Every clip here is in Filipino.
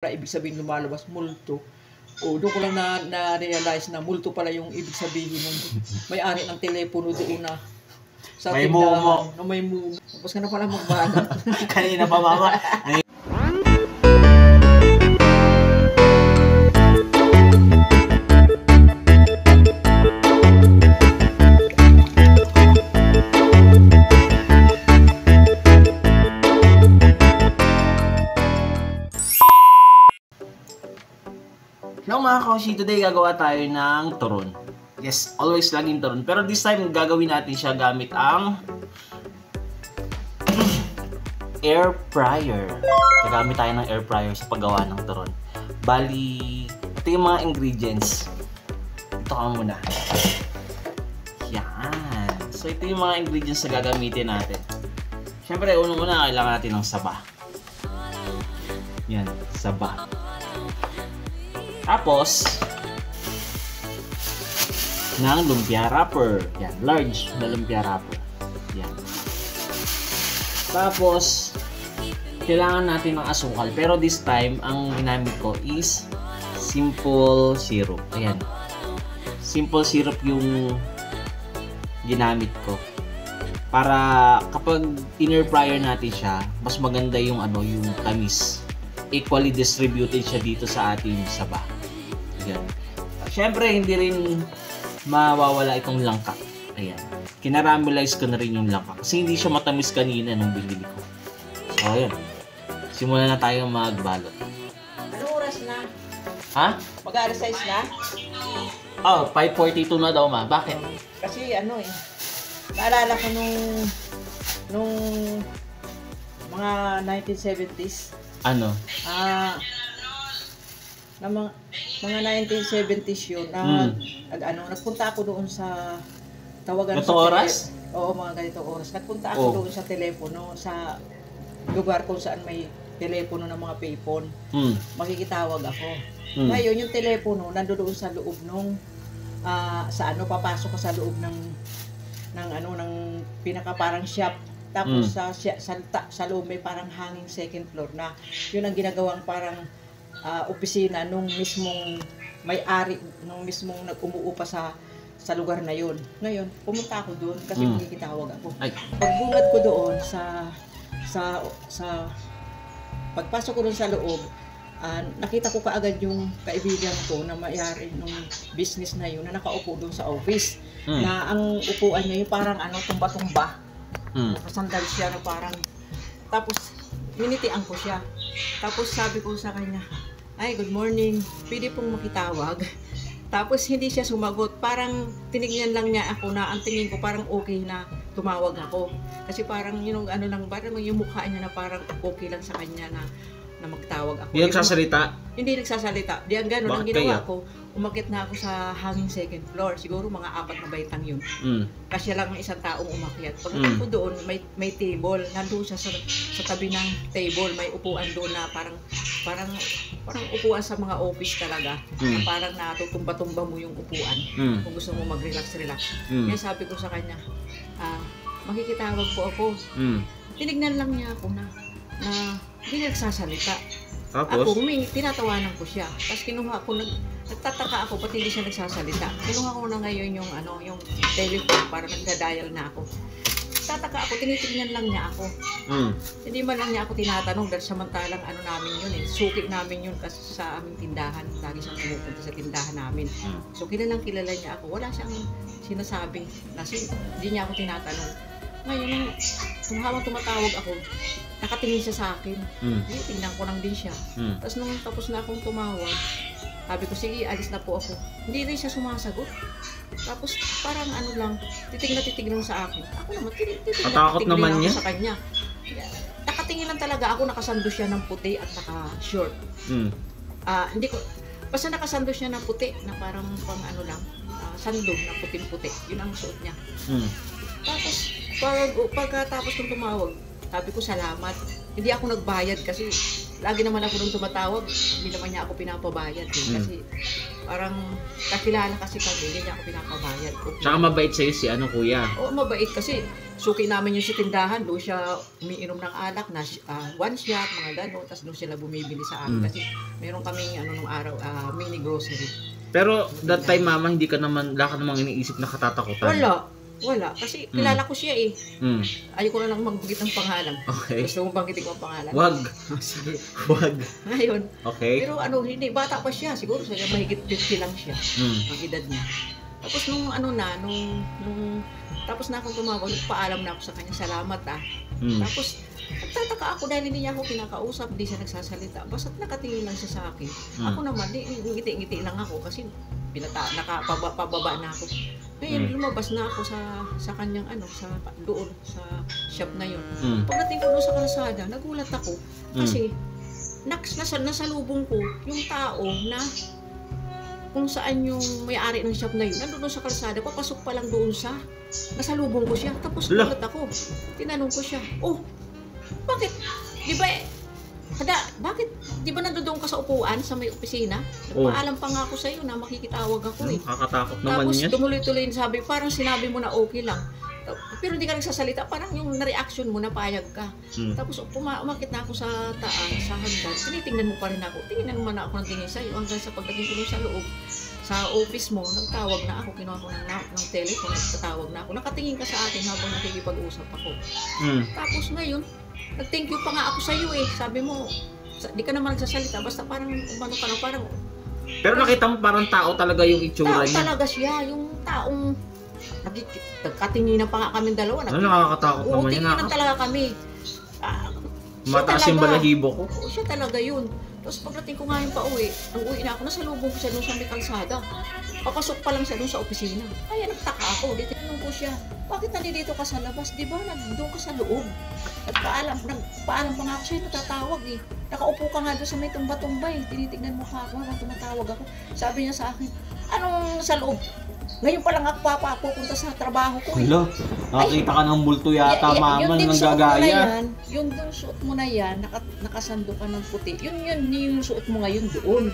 kaibig sabihin lumalabas, multo. O doon ko lang na-realize na multo pala yung ibig sabihin ng may-ari ng telepono doon na sa may tindahan. mumo. No, may mumo. Tapos ka na pala magbanat. Kanina pa mama. Hello mga kaushi, today gagawa tayo ng turon. Yes, always laging turon. Pero this time, gagawin natin siya gamit ang air fryer. Gagamit tayo ng air fryer sa paggawa ng turon. Bali, ito yung mga ingredients. Ito ka muna. Yan. So, ito yung mga ingredients na gagamitin natin. Siyempre, unang-una, kailangan natin ng saba. Yan, saba. Tapos, ng lumpia wrapper. Yan, large na lumpia wrapper. Yan. Tapos, kailangan natin ng asukal. Pero this time, ang ginamit ko is simple syrup. Ayan. Simple syrup yung ginamit ko. Para kapag in-air fryer natin siya, mas maganda yung yung tamis. Equally distributed siya dito sa ating saba. Ayan. Siyempre, hindi rin mawawala itong langka. Ayan. Kinaramelize ko na rin yung langka. Kasi hindi siya matamis kanina nung binili ko. So, ayan. Simulan na tayo magbalot. Anong oras na? Ha? Mag-aalas 6 na? Oh, 5:42 na daw ma. Bakit? Kasi naalala ko nung mga 1970s. Ano? Na mga 1970s yun, nagpunta ako doon sa tawagan sa oras? Oo, mga ganitong oras. Nagpunta ako doon sa telepono, sa lugar kung saan may telepono ng mga payphone. Makikitawag ako. Ngayon, yung telepono nandoon sa loob nung papasok ka sa loob ng pinaka parang shop. Tapos sa loob may parang hanging second floor na yun ang ginagawang parang opisina nung mismong may-ari, nung mismong nag-umuupa sa lugar na yun. Ngayon, pumunta ako doon kasi makikitawag ako. Pagbungad ko doon sa pagpasok ko doon sa loob, nakita ko kaagad yung kaibigan ko na may-ari ng business na yun na nakaupo doon sa office. Na ang upuan niya yung parang tumba-tumba. Nakasandal siya na parang, tapos minitian ko siya. Tapos sabi ko sa kanya, ay good morning, pwede pong makitawag. Tapos hindi siya sumagot, parang tinignan lang niya ako na ang tingin ko parang okay na tumawag ako. Kasi parang parang yung mukha niya na parang okay lang sa kanya na magtawag ako. Hindi nagsasalita? Hindi nagsasalita. Di ang gano'n, ang ginawa ko, umakyat na ako sa hanging second floor. Siguro mga 4 na baitang yun. Kasi lang ang isang taong umakyat. Pagdating ko doon, may table. Nandun siya sa tabi ng table. May upuan doon na parang upuan sa mga office talaga. Na parang natutumba-tumba mo yung upuan. Kung gusto mo mag-relax-relax. Kaya sabi ko sa kanya, makikitawag po ako. Tinignan lang niya ako na hindi nagsasalita. Tapos? Ako, tinatawanan ko siya. Tapos kinuha ko, nagtataka ako, pati hindi siya nagsasalita. Kinuha ko na ngayon yung telephone para nagda-dial na ako. Tataka ako, tinitignan lang niya ako. Hindi man lang niya ako tinatanong dahil samantalang namin yun suki namin yun kasi sa aming tindahan. Lagi siyang pumupunta sa tindahan namin. So kilalang kilala niya ako. Wala siyang sinasabi na hindi niya ako tinatanong. Ngayon, habang tumatawag ako, nakatingin siya sa akin. Tingnan ko lang din siya. Tapos nung tapos na akong tumawag, sabi ko, sige, alis na po ako. Hindi rin siya sumasagot. Tapos parang titignan sa akin. Ako naman, titignan ako sa kanya. Nakatingin lang talaga ako, nakasando siya ng puti at naka-short. Hindi ko, basta nakasando siya ng puti na parang sando na puting-puti. Yun ang suot niya. Tapos, pagkatapos ng tumawag, sabi ko salamat. Hindi ako nagbayad kasi lagi naman ako nung tumatawag, hindi naman niya ako pinapabayad. Kasi parang kakilala kasi kami, hindi niya ako pinapabayad. Tsaka mabait sa'yo si kuya. Oo, mabait kasi suki namin yung sa tindahan, doon siya umiinom ng alak na one shot, mga gano'n, tapos doon sila bumibili sa amin. Kasi meron kaming nung araw, mini grocery. Pero that time, mama, wala ka namang iniisip na katatakutan? Wala. Kasi kilala ko siya eh. Ayoko na lang magbanggit ng pangalan. Okay. Gusto mong banggitin ko ang pangalan? Wag. Sige. Wag. Ngayon. Okay. Pero hindi, bata pa siya. Siguro siya, mahigit 50 lang siya. Ang edad niya. Tapos nung tapos na akong tumawag, paalam na ako sa kanya, salamat Tapos, nagtataka ako dahil hindi niya ako kinakausap, hindi siya nagsasalita. Basta't nakatingin lang siya sa akin. Ako naman, ngiti-ngiti lang ako kasi nakapababa na ako. Ngayon, lumabas na ako sa kanyang doon, sa shop na yun. Pagdating ko doon sa kalsada, nagulat ako. Kasi, nasalubong ko yung tao na kung saan yung may-ari ng shop na yun, nandun sa kalsada, papasok pa lang doon nasalubong ko siya. Tapos nagulat ako. Tinanong ko siya, bakit? Di ba nandoon ka sa upuan sa may opisina? Nagpaalam pa nga ako sa iyo na makikitawag ako eh. Nakakatakot naman Tapos yan. tumuloy-tuloy sabi, parang sinabi mo na okay lang. Pero hindi ka nagsasalita, parang yung na-reaction mo na payag ka. Tapos umakit na ako sa taas, sa hagdan, tinitingnan mo pa rin ako. Tingnan mo na ako ng tingin sa'yo hanggang sa pagdating ko sa loob. Sa office mo, nagtawag na ako, kinuha ko ng telephone, nagtatawag na ako. Nakatingin ka sa akin habang nakikipag-usap ako. Tapos ngayon, nag-thank you pa nga ako sa'yo eh. Sabi mo, di ka naman nagsasalita, basta parang umano ka lang, parang... Pero nakita mo parang tao talaga yung itsura niya. Tao talaga siya, yung taong... Nagkatinginan pa nga kami dalawa. Nakakatakot naman yun. Tinginan talaga kami. Mataas yung balahibo ko. Oo, siya talaga yun. Tapos pagdating ko nga yung pauwi, ang uwi na ako, nasalubong ko siya doon sa may kalsada. Papasok pa lang siya doon sa opisina. Kaya nagtaka ako, tinanong ko siya, bakit nandito ka sa labas? Di ba nandun ka sa loob? Nagpaalam pa nga ako siya, natatawag eh. Nakaupo ka nga doon sa may tumba-tumbay. Tinitignan mo ka ako habang tumatawag ako. Sabi niya sa akin, anong sa loob? Ngayon pa lang ako papapunta sa trabaho ko. Hello, nakakita ka ng multo yata, mama, ng gagaya. Yung suot mo na yan, nakasando ka ng puti. Yung suot mo ngayon doon.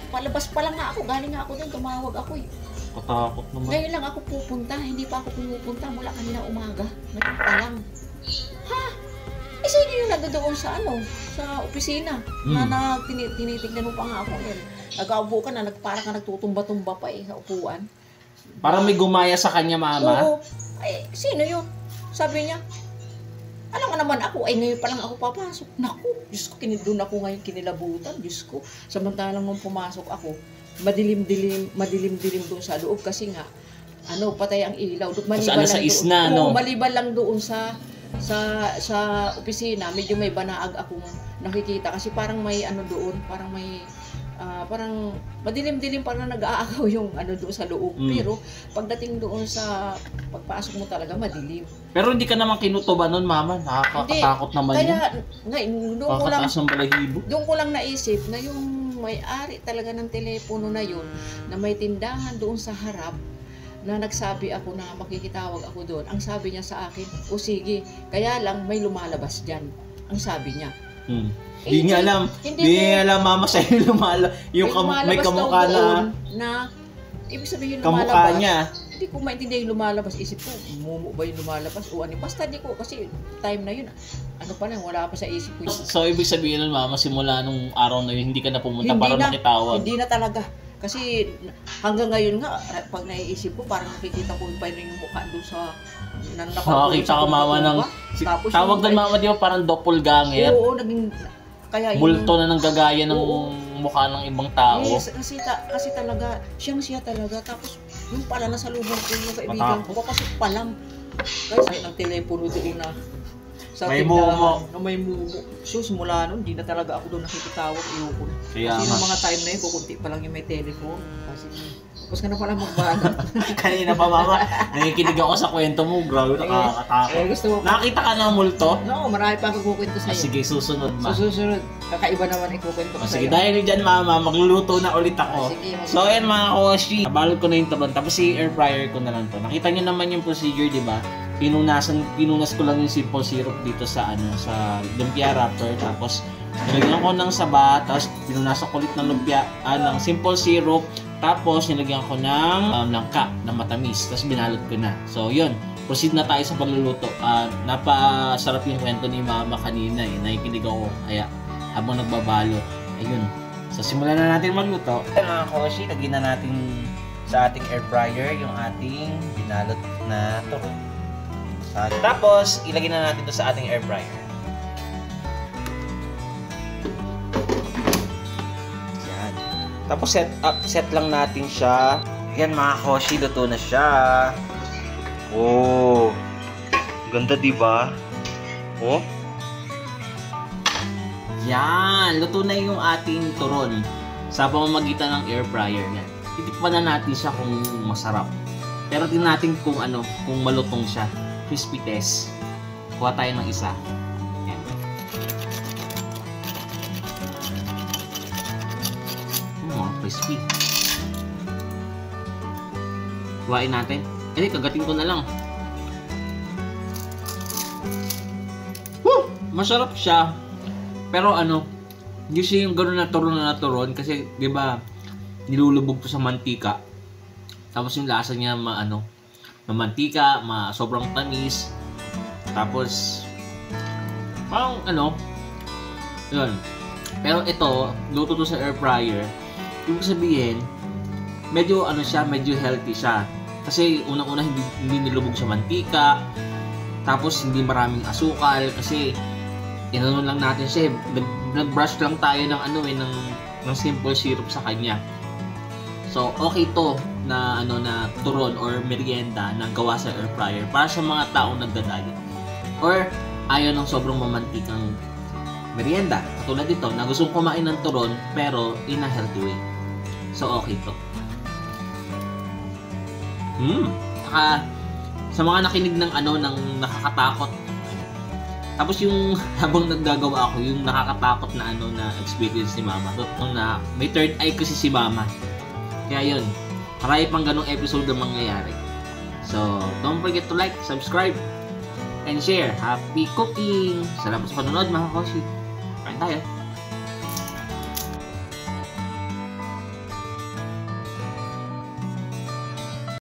Palabas pa lang nga ako, galing nga ako doon, tumawag ako eh. Katakot naman. Ngayon lang ako pupunta, hindi pa ako pumupunta mula kanina umaga. Ngayon pa lang. Ha? Sino yung nagdoon sa opisina? Na tinitignan mo pa nga ako yan. Nag-aupo ka na, parang ka nagtutumba-tumba pa sa upuan. Parang may gumaya sa kanya, mama? Oo. Ay, sino yun? Sabi niya, alam nga naman ako, ngayon pa lang ako papasok. Naku, Diyos ko, doon ako ngayon kinilabutan, Diyos ko. Samantalang nung pumasok ako, madilim-dilim doon sa loob kasi nga, patay ang ilaw. Maliban lang doon sa opisina, medyo may banaag akong nakikita kasi parang may doon, parang may parang madilim-dilim parang nag-aagaw yung doon sa loob. Pero pagdating doon sa pagpasok mo talaga madilim. Pero hindi ka naman kinutuban nun, mama. Nakakatakot naman yun. Kaya doon ko lang naisip na yung may-ari talaga ng telepono na yun, na may tindahan doon sa harap, na nagsabi ako na makikitawag ako doon. Ang sabi niya sa akin, o sige, kaya lang may lumalabas dyan. Ang sabi niya. Hindi niya alam, mama, sa'yo yung may kamukha na ibig sabihin kamukha lumalabas. Niya. Hindi ko maintindihan yung lumalabas. Isip ko, mumu ba yung lumalabas o basta di ko, kasi time na yun, wala pa sa isip ko. So, ibig sabihin nun, mama, simula nung araw na yun, hindi ka na pumunta para makitawag? Hindi na talaga. Kasi hanggang ngayon nga, pag naiisip ko, parang nakikita ko pa rin yung mukha doon sa... Nakakita ka, mama, ng... Tawag doon, mama, di ba parang doppelganger? Oo, naging... Kaya multo na ng gagaya ng mukha ng ibang tao. Yes, kasi talaga, siya talaga. Tapos, yung pala nasa lubong ko yung kaibigan ko, papasok pa lang. Kasi ng telepono doon na sa may mumo. May mumo. So, simula nun, hindi na talaga ako doon nakikitawag. Iyon ko. Kasi yung mga time na yun, kukunti pa lang yung may telephone. Kasi, tapos ka na pala magbaga. Kanina pa, mama, nakikinig ako sa kwento mo. Grabe, nakakatakot. Gusto mo nakita ka ng multo? No, marami pa akong kukwento sa'yo. Sige, susunod, ma. Susunod. Kakaiba naman ikukwento ko sa'yo. Sige, dahil dyan, mama, magluluto na ulit ako. So, ayan mga koshi. Nabalot ko na yung tabon. Tapos si air fryer ko na lang to. Nakita nyo naman yung procedure, di ba? Pinunas ko lang yung simple syrup dito sa sa lumpia wrapper. Tapos Nilagyan ko ng saba, tapos pinunasan ko ulit ng lumpia, ng simple syrup, tapos nilagyan ko ng langka na matamis, tapos binalot ko na. So yun, proceed na tayo sa pagluluto. Napasarap yung kwento ni Mama kanina eh, nakikinig ako kaya habang nagbabalot. Ayun, so simulan na natin magluto. Mga koshi, lagyan na natin sa ating air fryer yung ating binalot na turon. Tapos ilagay na natin ito sa ating air fryer. Tapos set lang natin siya. Yan mga koshi, luto na siya. Oh. Ganda 'di ba? Oh. Yan, luto na yung ating turon sa pamamagitan ng air fryer niya. Titikman na natin siya kung masarap. Pero tingnan natin kung kung malutong siya. Crispy test. Kuha tayo ng isa. Crispy. Kuhain natin. Kagatin ko na lang. Woo! Masarap siya. Pero hindi siya yung gano'n na turon kasi 'di ba nilulubog ko sa mantika. Tapos yung lasa niya mamantika, sobrang tamis. Tapos parang yun. Pero ito, luto to sa air fryer. Ibig sabihin, medyo medyo healthy siya. Kasi unang-una hindi nilubog sa mantika, tapos hindi maraming asukal kasi lang natin siya. Nag-brush lang tayo ng simple syrup sa kanya. So, okay to na na turon or merienda na gawa sa air fryer para sa mga taong nagda-diet or ayaw ng sobrang mamantikang merienda. Katulad dito, na gustong kumain ng turon pero in a healthy way. So, okay to. Saka, sa mga nakinig ng ng nakakatakot. Tapos yung habang naggagawa ako, yung nakakatakot na na experience ni Mama. Totoo na may third eye kasi si Mama. Kaya yun, marami pang ganong episode ang mangyayari. So, don't forget to like, subscribe, and share. Happy cooking! Salamat sa panonood mga koshi. Kain tayo.